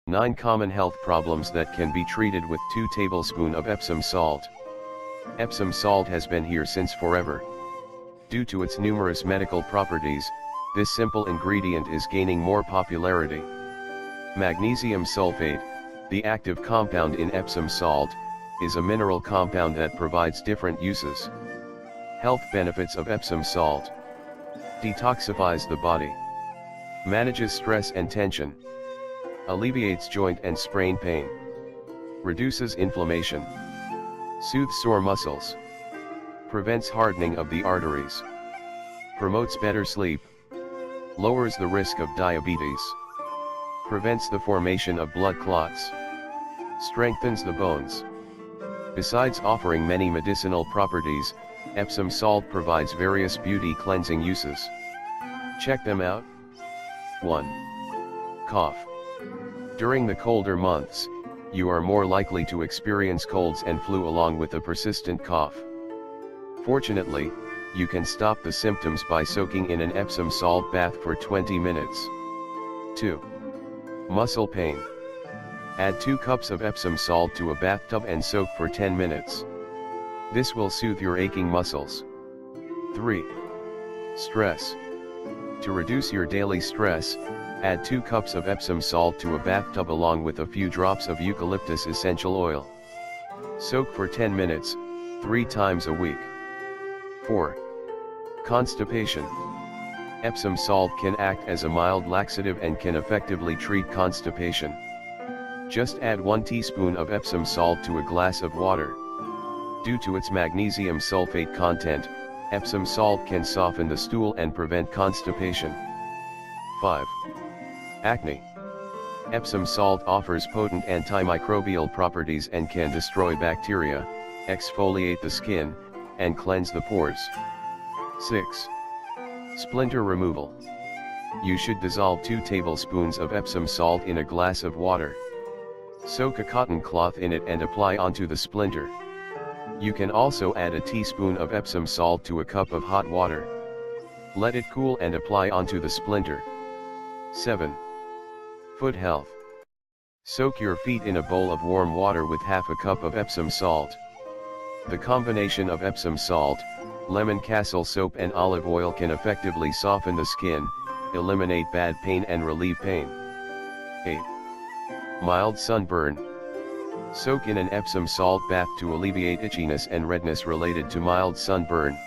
Nine common health problems that can be treated with 2 tablespoons of Epsom salt. Epsom salt has been here since forever. Due to its numerous medical properties, this simple ingredient is gaining more popularity. Magnesium sulfate, the active compound in Epsom salt, is a mineral compound that provides different uses. Health benefits of Epsom salt: detoxifies the body, manages stress and tension, alleviates joint and sprain pain, reduces inflammation, soothes sore muscles, prevents hardening of the arteries, promotes better sleep, lowers the risk of diabetes, prevents the formation of blood clots, strengthens the bones. Besides offering many medicinal properties, Epsom salt provides various beauty cleansing uses. Check them out. 1. Cough. During the colder months, you are more likely to experience colds and flu along with a persistent cough. Fortunately, you can stop the symptoms by soaking in an Epsom salt bath for 20 minutes. 2. Muscle pain. Add 2 cups of Epsom salt to a bathtub and soak for 10 minutes. This will soothe your aching muscles. 3. Stress. To reduce your daily stress, add 2 cups of Epsom salt to a bathtub along with a few drops of eucalyptus essential oil. Soak for 10 minutes, 3 times a week. 4. Constipation. Epsom salt can act as a mild laxative and can effectively treat constipation. Just add 1 teaspoon of Epsom salt to a glass of water. Due to its magnesium sulfate content, Epsom salt can soften the stool and prevent constipation. 5. Acne. Epsom salt offers potent antimicrobial properties and can destroy bacteria, exfoliate the skin, and cleanse the pores. 6. Splinter removal. You should dissolve 2 tablespoons of Epsom salt in a glass of water. Soak a cotton cloth in it and apply onto the splinter. You can also add a teaspoon of Epsom salt to a cup of hot water. Let it cool and apply onto the splinter. 7. Foot health. Soak your feet in a bowl of warm water with half a cup of Epsom salt. The combination of Epsom salt, lemon castle soap and olive oil can effectively soften the skin, eliminate bad pain and relieve pain. 8. Mild sunburn. Soak in an Epsom salt bath to alleviate itchiness and redness related to mild sunburn.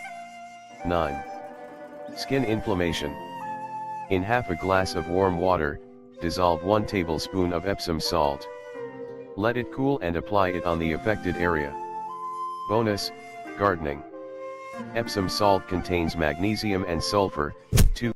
9. Skin inflammation. In half a glass of warm water, dissolve 1 tablespoon of Epsom salt. Let it cool and apply it on the affected area. Bonus: gardening. Epsom salt contains magnesium and sulfur, 2